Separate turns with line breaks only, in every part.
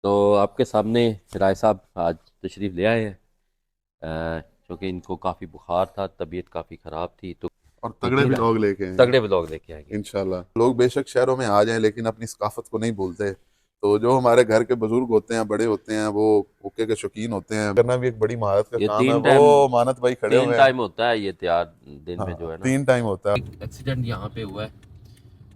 तो आपके सामने राय साहब आज तशरीफ़ ले आए हैं। क्योंकि इनको काफ़ी बुखार था, तबीयत काफ़ी ख़राब थी, तो
और
तो
तगड़े
जी
व्लॉग लेके आए हैं
तगड़े ब्लॉग लेके आएंगे।
इंशाल्लाह। लोग बेशक शहरों में आ जाएं लेकिन अपनी सकाफत को नहीं भूलते। तो जो हमारे घर के बुजुर्ग होते हैं, बड़े होते हैं, वो हुक्के के शौकीन होते हैं, करना भी एक बड़ी महारत का
ये
काम है।
तीन
वो
टाइम
मानत भाई खड़े
तीन
हुए हैं।
टाइम होता है ये तैयार दिन में, जो
हाँ,
है ना।
3 टाइम होता है।
एक एक्सीडेंट यहाँ पे हुआ है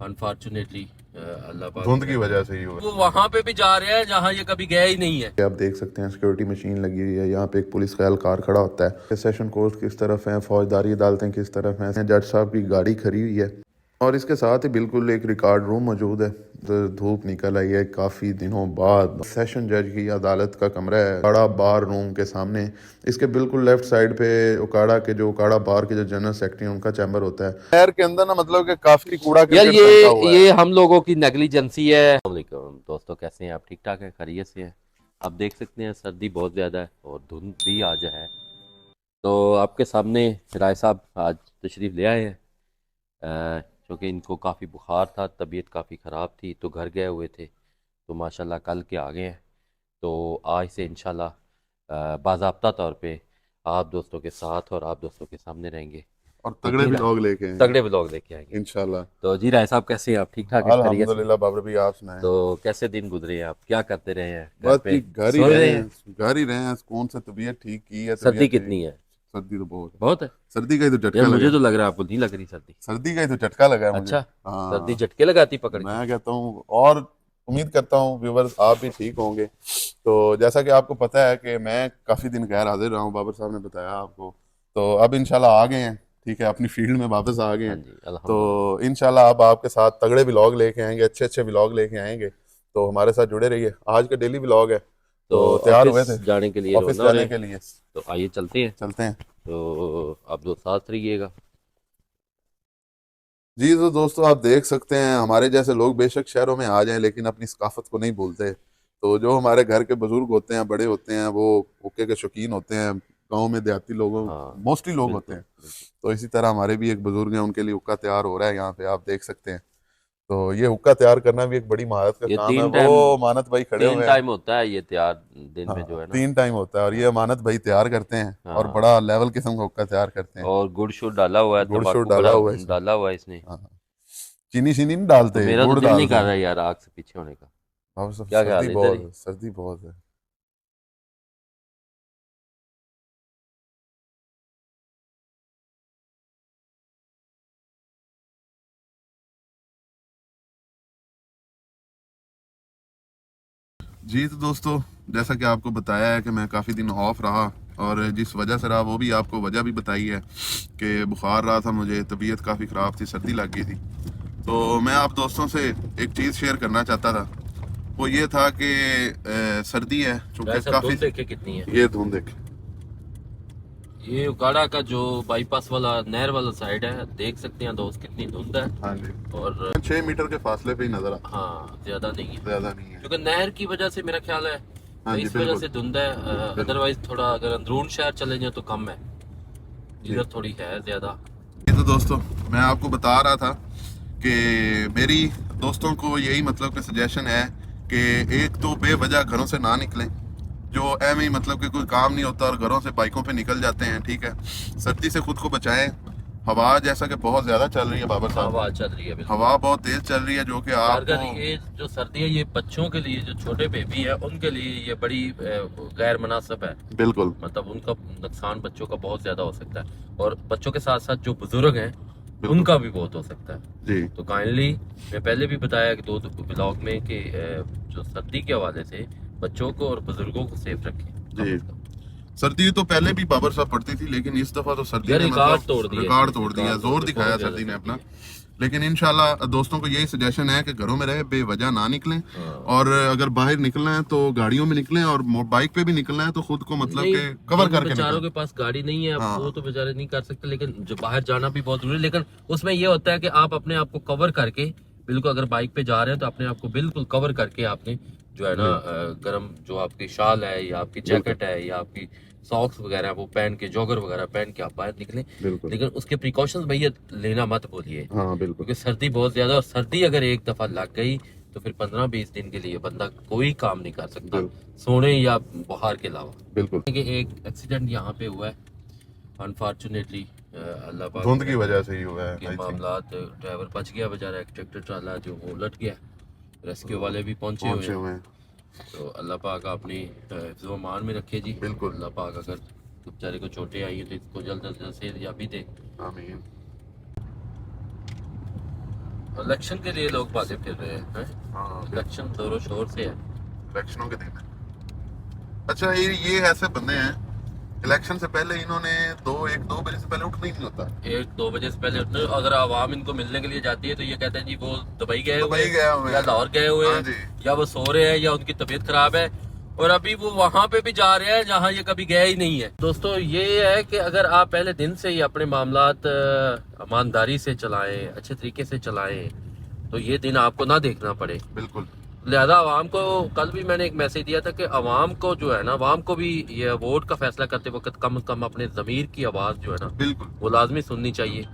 अनफॉर्चुनेटली, अल्लाह पाक
धुंध
ने
की
रहम
वजह
किया।
से ही हुआ।
वो वहाँ पे भी जा रहे हैं जहाँ ये कभी गया ही नहीं है।
आप देख सकते हैं सिक्योरिटी मशीन लगी हुई है। यहाँ पे एक पुलिस का एहलकार खड़ा होता है। सेशन कोर्ट किस तरफ है, फौजदारी अदालतें किस तरफ हैं, जज साहब की गाड़ी खड़ी हुई है और इसके साथ ही बिल्कुल एक रिकॉर्ड रूम मौजूद है। तो धूप निकल आई है काफ़ी दिनों बाद। सेशन जज की अदालत का कमरा है उकाड़ा बार रूम के सामने। इसके बिल्कुल लेफ्ट साइड पे उकाड़ा बार के जो जनरल सेक्रेटरी हैं उनका चैम्बर होता है। शहर के अंदर ना मतलब कि काफ़ी कूड़ा
यार
करकट फेंका
ये
हुआ है।
ये हम लोगों की नेग्लिजेंसी है। अस्सलाम वालेकुम दोस्तों, कैसे हैं आप? ठीक ठाक हैं? खैरियत से हैं? आप देख सकते हैं सर्दी बहुत ज़्यादा है और धुंध भी आज है। तो आपके सामने राय साहब आज तशरीफ़ ले आए हैं। क्योंकि इनको काफ़ी बुखार था, तबीयत काफ़ी ख़राब थी, तो घर गए हुए थे। तो माशाल्लाह कल के आ गए हैं। तो आज से इंशाल्लाह बाज़ाब्ता तौर पे आप दोस्तों के साथ और आप दोस्तों के सामने रहेंगे।
और
तो
तगड़े
जी
व्लॉग लेके आए हैं
तगड़े ब्लॉग लेके आएंगे।
इंशाल्लाह।
तो जी राय साहब, कैसे हैं आप? ठीक ठाक हैं? खैरियत से?
अल्हम्दुलिल्लाह बाबर भी आप सुनाएं।
तो कैसे दिन गुजरे हैं? आप क्या करते रहे हैं घर
बस
पे?
जी घर ही
सो
रहे
रहे हैं?
हैं, घर ही रहे हैं। कौन सा तबीयत ठीक की है,
सर्दी
तबीयत ठीक।
कितनी है?
सर्दी तो बहुत है।
बहुत है?
सर्दी का ही तो
यार
झटका लगा
मुझे
है।
तो लग रहा है आपको नहीं लग रही सर्दी।
सर्दी का ही तो झटका लगा है मुझे।
अच्छा, सर्दी
हाँ,
झटके लगाती पकड़ के।
मैं कहता हूँ और उम्मीद करता हूँ व्यूवर्स आप भी ठीक होंगे। तो जैसा कि आपको पता है कि मैं काफ़ी दिन गैर हाजिर रहा हूँ, बाबर साहब ने बताया आपको। तो अब इंशाल्लाह आ गए हैं, ठीक है, अपनी फील्ड में वापस आ गए
हाँ
हैं।
जी,
तो
अल्हम्दुलिल्लाह।
इंशाल्लाह अब आपके साथ तगड़े व्लॉग लेके आएंगे, अच्छे अच्छे व्लॉग लेके आएंगे। तो हमारे साथ जुड़े रहिए। आज का डेली व्लॉग है।
तो
तो तैयार
ऑफिस
हुए थे
जाने के लिए
ऑफिस
रवाना हो रहे
जाने
हैं।
के लिए।
तो आइए चलते हैं।
चलते हैं।
तो आप दो साथ रहिएगा।
जी तो दोस्तों आप देख सकते हैं हमारे जैसे लोग बेशक शहरों में आ जाएं लेकिन अपनी सकाफत को नहीं भूलते। तो जो हमारे घर के बुजुर्ग होते हैं, बड़े होते हैं, वो हुक्के के शौकीन होते हैं। गांव में देहाती लोगों
हाँ,
मोस्टली लोग होते
बिल्कुल
हैं।
बिल्कुल।
तो इसी तरह हमारे भी एक बुजुर्ग हैं, उनके लिए हुक्का तैयार हो रहा है यहाँ पे आप देख सकते हैं। तो ये हुक्का तैयार करना भी एक बड़ी महारत का
ये
काम है।
तीन टाइम
वो मानत भाई खड़े
तीन
हुए हैं।
टाइम होता है ये तैयार दिन में, जो
हाँ,
है ना।
3 टाइम होता है और ये
हाँ
अमानत भाई तैयार करते हैं और
हाँ।
बड़ा लेवल किस्म का हुक्का तैयार करते हैं।
और गुड़ शुड़ डाला हुआ है,
गुड़ शुड़
तंबाकू
डाला
बड़ा
हुआ है इसमें।
डाला हुआ है इसने।
हाँ, चीनी शीनी नहीं
तो
डालते,
मेरा तो
गुड़
दिल नहीं
डालते
कर
हैं।
रहा यार आग से पीछे होने का।
और सब
क्या
सर्दी
ख्याल है, इधर
बहुत
ही?
है, सर्दी बहुत है। जी तो दोस्तों जैसा कि आपको बताया है कि मैं काफ़ी दिन ऑफ रहा और जिस वजह से रहा वो भी आपको वजह भी बताई है कि बुखार रहा था मुझे, तबीयत काफ़ी ख़राब थी, सर्दी लग गई थी। तो मैं आप दोस्तों से एक चीज़ शेयर करना चाहता था। वो ये था कि सर्दी है
राय
चूँकि
साहब,
काफ़ी।
धुंध देखे कितनी है?
ये धुंध देख।
ये उकाड़ा का जो बाईपास वाला नहर वाला साइड है, देख सकते हैं दोस्त कितनी धुंध है।
हाँ जी,
और
6 मीटर के फासले पे ही नज़र आता
हाँ, ज्यादा नहीं
है,
है।
ज़्यादा नहीं है।
क्योंकि नहर की वजह से मेरा ख्याल है,
हाँ
तो
जी
इस वजह
बिल्कुल
से धुंध है।
बिल्कुल।
अदरवाइज थोड़ा अगर अंदरून शहर चले जाए तो कम है।
जी
इधर थोड़ी है ज्यादा।
ये तो दोस्तों मैं आपको बता रहा था कि मेरी दोस्तों को यही मतलब कि सजेशन है कि एक तो बेवजह घरों से ना निकलें। जो एम ही मतलब कि कोई काम नहीं होता और घरों से बाइकों पे निकल जाते हैं, ठीक है। सर्दी से खुद को बचाएं। हवा जैसा कि बहुत ज़्यादा चल रही है बाबर
हवा
साहब।
चल रही है बिल्कुल।
हवा बहुत तेज़ चल रही है जो कि
और
आपको।
अगर ये जो सर्दी है, ये बच्चों के लिए, जो छोटे बेबी है उनके लिए ये बड़ी गैर मुनासिब है।
बिल्कुल
मतलब उनका नुकसान बच्चों का बहुत ज्यादा हो सकता है, और बच्चों के साथ साथ जो बुजुर्ग हैं
बिल्कुल।
उनका भी बहुत हो सकता है।
जी
तो काइंडली, मैं पहले भी बताया कि दो ब्लॉग में कि जो सर्दी के हवाले से बच्चों को और बुजुर्गों को सेफ रखें कम
जी।
अज कम।
सर्दी तो पहले भी बाबर साहब पड़ती थी लेकिन इस दफ़ा तो सर्दी
यार
ने
रिकॉर्ड तोड़
मतलब
दिया
रिकॉर्ड
इसने,
तोड़ दिया,
रिकॉर्ड तोड़
जोर
दिया,
दिखाया
बहुत ज्यादा
सर्दी ने
सर्दी
अपना।
है।
लेकिन इंशाल्लाह दोस्तों को यही सजेशन है कि घरों में रहे, बेवजह ना निकलें।
हाँ।
और अगर बाहर निकलना है तो गाड़ियों में निकलें और बाइक पे भी निकलना है तो खुद को मतलब
नहीं,
कि कवर
जिन
करके
बेचारों
निकलें।
के पास गाड़ी नहीं है, अब वो
हाँ
तो बेचारे नहीं कर सकते, लेकिन जो बाहर जाना भी बहुत जरूरी है। लेकिन उसमें ये होता है कि आप अपने आप को कवर करके, बिल्कुल अगर बाइक पे जा रहे हैं तो अपने आप को बिल्कुल कवर करके आपने, जो है ना,
जी
गर्म जो आपकी शाल है या आपकी
बिल्कुल
जैकेट है या आपकी सॉक्स वगैरह है, वो पहन के, जॉगर वगैरह पहन के आप बाहर निकलें।
बिल्कुल।
लेकिन उसके प्रिकॉशंस भैया लेना मत भूलिए,
हाँ बिल्कुल।
क्योंकि सर्दी बहुत ज्यादा, और सर्दी अगर एक दफा लग गई तो फिर 15-20 दिन के लिए बंदा कोई काम नहीं कर सकता
बिल्कुल
सोने या बाहर के अलावा।
बिल्कुल
कि एक एक्सीडेंट यहाँ पे हुआ है अनफॉर्चुनेटली, अल्लाह पाक
धुंध की वजह से ही हुआ है
के
आई थिंक।
मामलात। ड्राइवर बच गया बेचारा, एक ट्रैक्टर ट्राला जो वो उलट गया, रेस्क्यू वाले भी पहुंचे हुए
पहुंचे
हैं।
हुए हैं
तो अल्लाह पाक अपनी हिफ्ज़-ओ अमान में रखे जी।
बिल्कुल
अल्लाह पाक अगर बेचारे को चोटें आई हैं तो इसको जल्द अज जल्द सेहतयाबी दे।
आमीन।
इलेक्शन के लिए लोग बातें फिर रहे हैं,
हाँ
इलेक्शन जोरों शोर से है।
इलेक्शनों के दिन है। अच्छा ये ऐसे बंदे हैं, इलेक्शन से पहले इन्होंने 1-2 बजे से पहले उठना ही नहीं होता।
1-2 बजे से पहले उठने, अगर आवाम इनको मिलने के लिए जाती है तो ये कहते हैं जी वो दुबई गए हुए
दुबई गए हुए
या
हैं।
लाहौर गए हुए
हाँ
हैं,
जी
या वो सो रहे हैं या उनकी तबीयत खराब है, और अभी वो वहां पे भी जा रहे हैं जहां ये कभी गए ही नहीं है। दोस्तों ये है कि अगर आप पहले दिन से ही अपने मामलात ईमानदारी से चलाएं, अच्छे तरीके से चलाएं, तो ये दिन आपको ना देखना पड़े।
बिल्कुल
लिहाजा आवाम को, कल भी मैंने एक मैसेज दिया था कि आवाम को जो है ना, आवाम को भी ये वोट का फैसला करते वक्त कम से कम अपने ज़मीर की आवाज़ जो है ना
बिल्कुल
वो लाजमी सुननी चाहिए,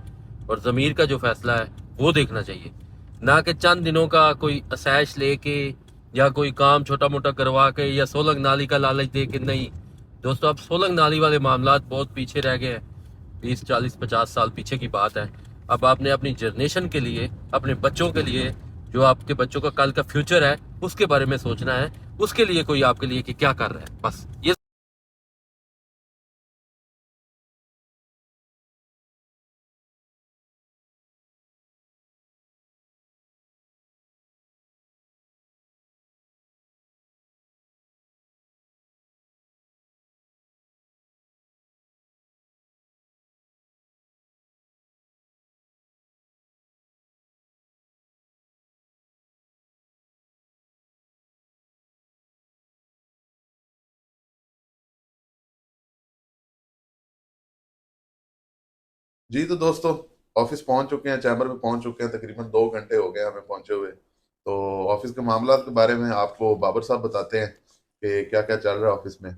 और ज़मीर का जो फैसला है वो देखना चाहिए, ना कि चंद दिनों का कोई असैश लेके या कोई काम छोटा मोटा करवा के या सोलंग नाली का लालच दे के। नहीं दोस्तों, अब सोलंग नाली वाले मामलात बहुत पीछे रह गए हैं, 20-40-50 साल पीछे की बात है। अब आपने अपनी जनरेशन के लिए, अपने बच्चों के लिए, जो आपके बच्चों का कल का फ्यूचर है उसके बारे में सोचना है, उसके लिए कोई आपके लिए कि क्या कर रहा है, बस ये।
जी। तो दोस्तों ऑफिस पहुंच चुके हैं, चैम्बर में पहुंच चुके हैं, तकरीबन 2 घंटे हो गए हमें पहुंचे हुए। तो ऑफिस के मामला के बारे में आपको बाबर साहब बताते हैं कि क्या क्या चल रहा है ऑफिस में।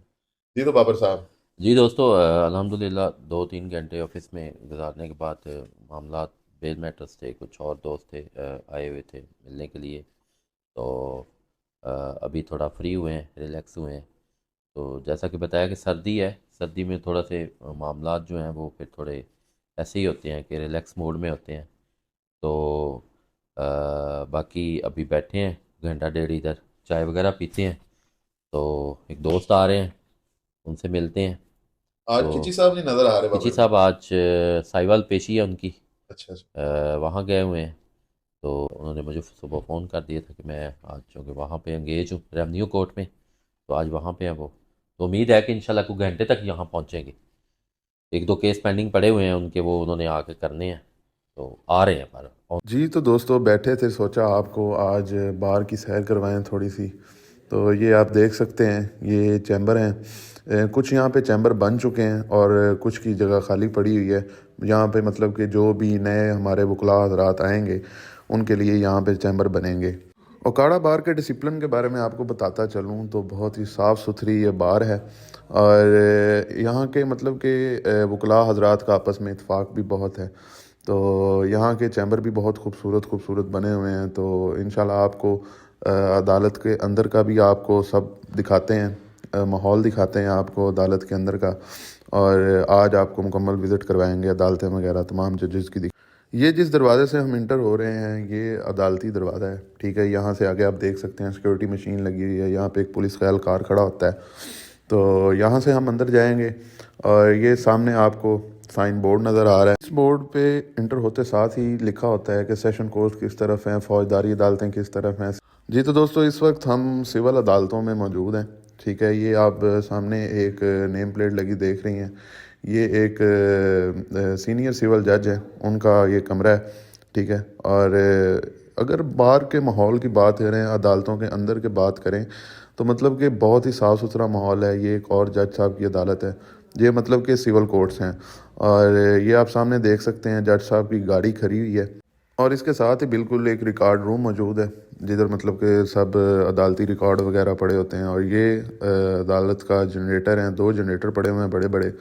जी तो बाबर साहब।
जी दोस्तों, अल्हम्दुलिल्लाह 2-3 घंटे ऑफिस में गुजारने के बाद मामलात बेल मैटर्स थे, कुछ और दोस्त थे आए हुए थे मिलने के लिए। तो अ, अभी थोड़ा फ्री हुए हैं, रिलैक्स हुए हैं। तो जैसा कि बताया कि सर्दी है, सर्दी में थोड़ा से मामलात जो हैं वो फिर थोड़े ऐसे ही होते हैं कि रिलैक्स मोड में होते हैं। तो बाकी अभी बैठे हैं घंटा डेढ़ इधर, चाय वगैरह पीते हैं। तो एक दोस्त आ रहे हैं, उनसे मिलते हैं।
आज
तो
किची साहब नहीं नजर आ रहे
किची
बाबर साहब।
साहब आज साहिवाल पेशी है उनकी,
अच्छा अच्छा।
वहाँ गए हुए हैं। तो उन्होंने मुझे सुबह फ़ोन कर दिया था कि मैं आज चूँकि वहाँ पे एंगेज हूँ रेवन्यू कोर्ट में, तो आज वहाँ पे हैं वो। तो उम्मीद है कि इंशाल्लाह कुछ घंटे तक यहाँ पहुँचेंगे। एक दो केस पेंडिंग पड़े हुए हैं उनके, वो उन्होंने आके करने हैं, तो आ रहे हैं पर।
जी तो दोस्तों बैठे थे, सोचा आपको आज बाहर की सैर करवाएं थोड़ी सी। तो ये आप देख सकते हैं ये चैम्बर हैं। कुछ यहाँ पे चैम्बर बन चुके हैं और कुछ की जगह खाली पड़ी हुई है। यहाँ पे मतलब कि जो भी नए हमारे वकला हजरात आएंगे उनके लिए यहाँ पे चैम्बर बनेंगे। ओकाड़ा बार के डिसिप्लिन के बारे में आपको बताता चलूँ तो बहुत ही साफ़ सुथरी ये बार है, और यहाँ के मतलब कि वकला हजरात का आपस में इत्फाक भी बहुत है। तो यहाँ के चैम्बर भी बहुत खूबसूरत खूबसूरत बने हुए हैं। तो इंशाल्लाह आपको अदालत के अंदर का भी आपको सब दिखाते हैं, माहौल दिखाते हैं आपको अदालत के अंदर का। और आज आपको मुकम्मल विज़िट करवाएंगे अदालतें वगैरह तमाम जजेस की। ये जिस दरवाजे से हम इंटर हो रहे हैं ये अदालती दरवाज़ा है, ठीक है। यहाँ से आगे आप देख सकते हैं सिक्योरिटी मशीन लगी हुई है, यहाँ पे एक पुलिस ख्याल कार खड़ा होता है। तो यहाँ से हम अंदर जाएंगे और ये सामने आपको साइन बोर्ड नज़र आ रहा है। इस बोर्ड पे इंटर होते साथ ही लिखा होता है कि सेशन कोर्ट किस तरफ हैं, फौजदारी अदालतें किस तरफ हैं। जी तो दोस्तों इस वक्त हम सिविल अदालतों में मौजूद हैं, ठीक है। ये आप सामने एक नेम प्लेट लगी देख रही हैं, ये एक सीनियर सिविल जज है, उनका ये कमरा है, ठीक है। और अगर बाहर के माहौल की बात करें, अदालतों के अंदर की बात करें, तो मतलब कि बहुत ही साफ़ सुथरा माहौल है। ये एक और जज साहब की अदालत है, ये मतलब कि सिविल कोर्ट्स हैं। और ये आप सामने देख सकते हैं जज साहब की गाड़ी खड़ी हुई है, और इसके साथ ही बिल्कुल एक रिकॉर्ड रूम मौजूद है जिधर मतलब कि सब अदालती रिकॉर्ड वगैरह पड़े होते हैं। और ये अदालत का जनरेटर हैं, 2 जनरेटर पड़े हुए हैं बड़े बड़े,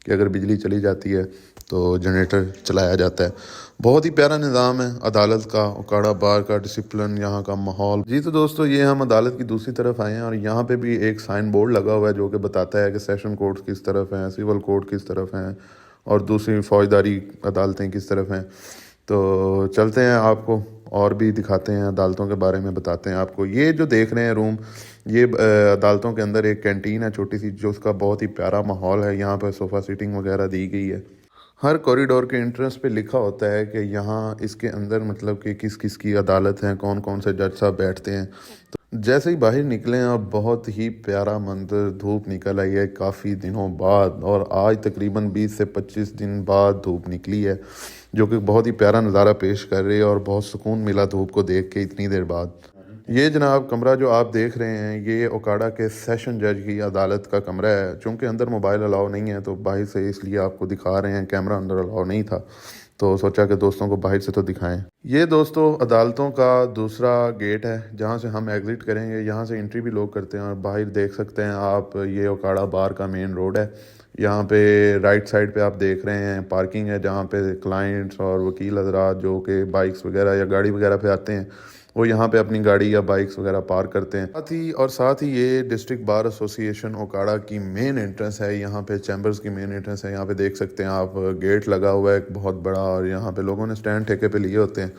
कि अगर बिजली चली जाती है तो जनरेटर चलाया जाता है। बहुत ही प्यारा निज़ाम है अदालत का, ओकाड़ा बार का डिसिप्लिन, यहाँ का माहौल। जी तो दोस्तों, ये हम अदालत की दूसरी तरफ आए हैं और यहाँ पे भी एक साइन बोर्ड लगा हुआ है जो कि बताता है कि सेशन कोर्ट किस तरफ हैं, सिविल कोर्ट किस तरफ हैं और दूसरी फौजदारी अदालतें किस तरफ हैं। तो चलते हैं, आपको और भी दिखाते हैं, अदालतों के बारे में बताते हैं आपको। ये जो देख रहे हैं रूम, ये अदालतों के अंदर एक कैंटीन है छोटी सी, जो उसका बहुत ही प्यारा माहौल है। यहाँ पर सोफ़ा सीटिंग वगैरह दी गई है। हर कॉरिडोर के एंट्रेंस पे लिखा होता है कि यहाँ इसके अंदर मतलब कि किस किस की अदालत है, कौन कौन से जज साहब बैठते हैं। तो जैसे ही बाहर निकले और बहुत ही प्यारा मंजर, धूप निकल आई है काफ़ी दिनों बाद, और आज तकरीबन 20 से 25 दिन बाद धूप निकली है, जो कि बहुत ही प्यारा नज़ारा पेश कर रही है और बहुत सुकून मिला धूप को देख के इतनी देर बाद। ये जनाब कमरा जो आप देख रहे हैं, ये ओकाड़ा के सेशन जज की अदालत का कमरा है। चूँकि अंदर मोबाइल अलाउ नहीं है तो बाहर से इसलिए आपको दिखा रहे हैं, कैमरा अंदर अलाउ नहीं था तो सोचा कि दोस्तों को बाहर से तो दिखाएं। ये दोस्तों अदालतों का दूसरा गेट है जहाँ से हम एग्ज़िट करेंगे। यहाँ से एंट्री भी लोग करते हैं और बाहर देख सकते हैं आप, ये ओकाड़ा बार का मेन रोड है। यहाँ पे राइट साइड पे आप देख रहे हैं पार्किंग है, जहाँ पे क्लाइंट्स और वकील हजरात जो कि बाइक्स वगैरह या गाड़ी वगैरह पे आते हैं वो यहाँ पे अपनी गाड़ी या बाइक्स वगैरह पार्क करते हैं। साथ ही ये डिस्ट्रिक्ट बार एसोसिएशन ओकाड़ा की मेन एंट्रेंस है। यहाँ पे चैम्बर्स की मेन एंट्रेंस है। यहाँ पे देख सकते हैं आप, गेट लगा हुआ है एक बहुत बड़ा, और यहाँ पे लोगों ने स्टैंड ठेके पे लिए होते हैं।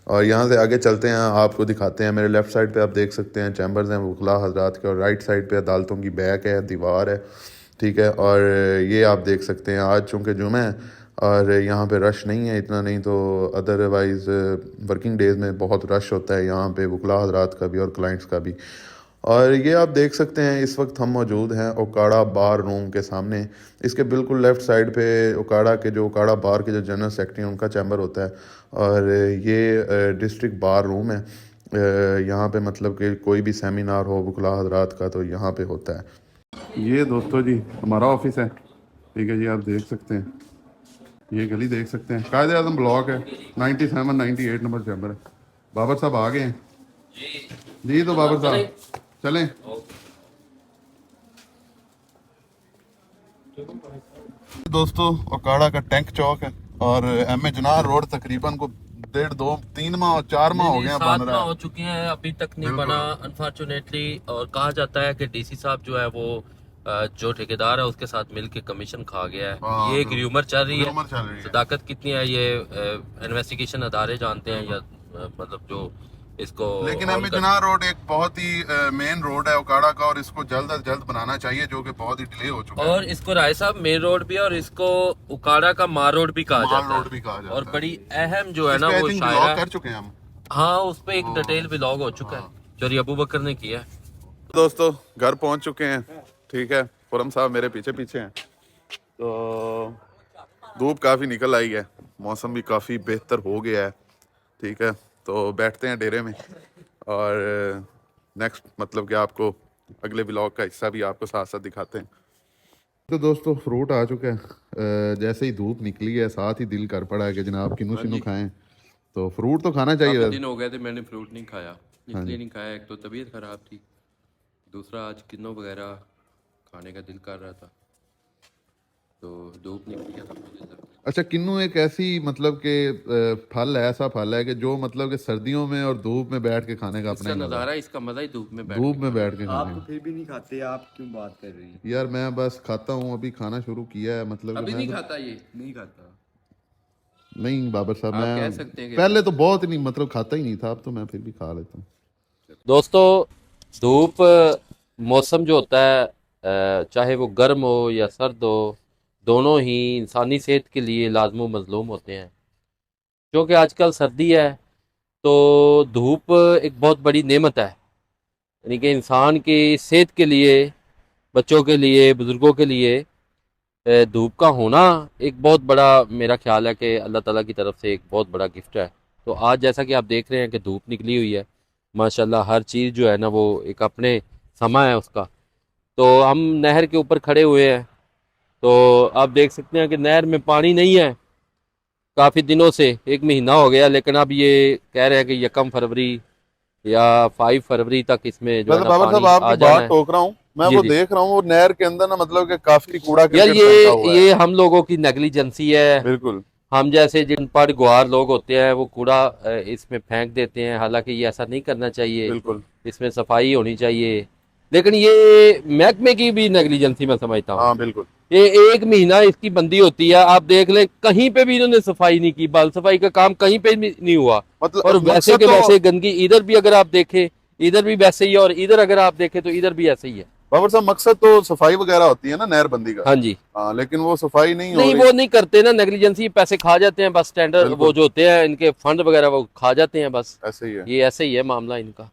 और यहाँ से आगे चलते हैं, आपको दिखाते हैं। मेरे लेफ़्ट साइड पे आप देख सकते हैं चैम्बर्स हैं वकला हजरात के, और राइट साइड पे अदालतों की बैक है, दीवार है, ठीक है। और ये आप देख सकते हैं आज चूँकि जुमे है और यहाँ पे रश नहीं है इतना, नहीं तो अदरवाइज़ वर्किंग डेज़ में बहुत रश होता है यहाँ पे, वकला हजरात का भी और क्लाइंट्स का भी। और ये आप देख सकते हैं इस वक्त हम मौजूद हैं ओकाड़ा बार रूम के सामने। इसके बिल्कुल लेफ़्ट साइड पे ओकाड़ा के जो ओकाड़ा बार के जो जनरल सेक्रेटरी हैं उनका चैम्बर होता है, और ये डिस्ट्रिक्ट बार रूम है। यहाँ पे मतलब कि कोई भी सेमिनार हो वकला हजरात का तो यहाँ पे होता है। ये दोस्तों जी हमारा ऑफिस है, ठीक है जी। आप देख सकते हैं ये गली देख सकते हैं, कायदे आजम ब्लॉक है, 97 98 नंबर चैम्बर है। बाबर साहब आ गए हैं जी, तो बाबर साहब चलें। दोस्तों ओकाड़ा का टैंक चौक है और एम ए जनार रोड तकरीबन को 1.5 2 3 माह 4 माह हो गए हैं,
7
बन रहा
माह
है।
हो चुके हैं, अभी तक नहीं बना अनफॉर्चुनेटली। और कहा जाता है कि डीसी साहब जो है वो जो ठेकेदार है उसके साथ मिलके कमीशन खा गया है।
हाँ,
ये एक र्यूमर चल रही है।
र्यूमर चल रही है।
सदाकत कितनी है ये इन्वेस्टिगेशन अदारे जानते हैं, या मतलब जो इसको
लेकिन
ऑन
एम ए
कर-
जनार रोड एक बहुत ही मेन रोड है ओकाड़ा का, और इसको जल्द अज जल्द बनाना चाहिए, जो कि बहुत ही डिले हो चुका है।
और इसको राय साहब मेन रोड भी, और इसको उकाड़ा का मार रोड भी कहा
माल
जाता
रोड
है।
भी कहा जाता
और
है।
बड़ी अहम जो है
इस
ना
पे I
वो
think
शायरा
ब्लॉग कर चुके हैं हम।
हाँ, उस पे एक डिटेल ब्लॉग हो चुका है जो अबू बकर ने किया है।
दोस्तों घर पहुंच चुके हैं, ठीक है। खुरम साहब मेरे पीछे पीछे हैं। तो धूप काफ़ी निकल आई है, मौसम भी काफ़ी बेहतर हो गया है, ठीक है। तो बैठते हैं डेरे में और नेक्स्ट मतलब कि आपको अगले ब्लॉग का हिस्सा भी आपको साथ साथ दिखाते हैं। तो दोस्तों फ्रूट आ चुका है। जैसे ही धूप निकली है साथ ही दिल कर पड़ा है कि जनाब किन्नू शिन्नू खाएं, तो फ्रूट तो खाना चाहिए।
काफी दिन हो गए थे मैंने फ्रूट नहीं खाया, इसलिए नहीं खाया। एक तो तबीयत खराब थी, दूसरा आज किन्नो वगैरह खाने का दिल कर रहा था, तो धूप निकली है तो मुझे लगा।
अच्छा, किन्नू एक ऐसी मतलब कि फल है, ऐसा फल है कि जो मतलब कि सर्दियों में और धूप में बैठ के खाने का अपना
इसका
ही मजा है।
नज़ारा, इसका मजा ही धूप में बैठ
धूप
के
में
खाने
बैठ के
आप
खाने
तो फिर भी नहीं खाते, आप क्यों बात कर रही हैं?
का। यार मैं बस खाता हूँ, अभी खाना शुरू किया है, मतलब
का।
कि
अभी
मैं
नहीं
तो
खाता ये।
नहीं खाता।
नहीं बाबर साहब,
आप कह
मैं
सकते हैं कि
पहले तो बहुत नहीं मतलब खाता ही नहीं था, अब तो मैं फिर भी खा लेता हूँ।
दोस्तों धूप मौसम जो होता है, चाहे वो गर्म हो या सर्द हो, दोनों ही इंसानी सेहत के लिए लाजमो मजलूम होते हैं। क्योंकि आजकल सर्दी है तो धूप एक बहुत बड़ी नेमत है, यानी कि इंसान की सेहत के लिए, बच्चों के लिए, बुज़ुर्गों के लिए धूप का होना एक बहुत बड़ा, मेरा ख्याल है कि अल्लाह ताला की तरफ से एक बहुत बड़ा गिफ्ट है। तो आज जैसा कि आप देख रहे हैं कि धूप निकली हुई है माशाल्लाह, हर चीज़ जो है ना वो एक अपने समा है उसका। तो हम नहर के ऊपर खड़े हुए हैं, तो आप देख सकते हैं कि नहर में पानी नहीं है काफ़ी दिनों से, 1 महीना हो गया। लेकिन अब ये कह रहे हैं कि 1 फरवरी या 5 फरवरी तक इसमें जो है
वैसे
ना
बाबर साहब
पानी आ
आपकी
जाना
बात
है।
टोक रहा हूँ, मैं
जी
वो
जी।
देख रहा हूँ वो नहर के अंदर ना मतलब कि काफी कूड़ा
यार
करकट फेंका हुआ है।
ये हम लोगों की नेग्लिजेंसी है।
बिल्कुल
हम जैसे जिन पर गुआर लोग होते हैं वो कूड़ा इसमें फेंक देते हैं, हालांकि ये ऐसा नहीं करना चाहिए,
बिल्कुल
इसमें सफाई होनी चाहिए। लेकिन ये महकमे की भी नेग्लिजेंसी मैं समझता हूँ।
हाँ बिल्कुल
ये 1 महीना इसकी बंदी होती है, आप देख लें कहीं पे भी इन्होंने सफाई नहीं की, बाल सफाई का काम कहीं पे भी नहीं हुआ। और
मतलब
वैसे
मकसद
के
तो
वैसे गंदगी इधर भी अगर आप देखें, इधर भी वैसे ही है, और इधर अगर आप देखें तो इधर भी ऐसे ही है।
बाबर साहब मकसद तो सफाई वगैरह होती है ना नहरबंदी का।
हाँ जी।
हाँ लेकिन वो सफाई नहीं हो
नहीं
रही।
वो नहीं करते ना, नेग्लिजेंसी, पैसे खा जाते हैं बस, टेंडर वो
बिल्कुल
जो होते हैं इनके फंड वगैरह वो खा जाते हैं बस।
ऐसे ही है।
ये ऐसे ही है मामला इनका।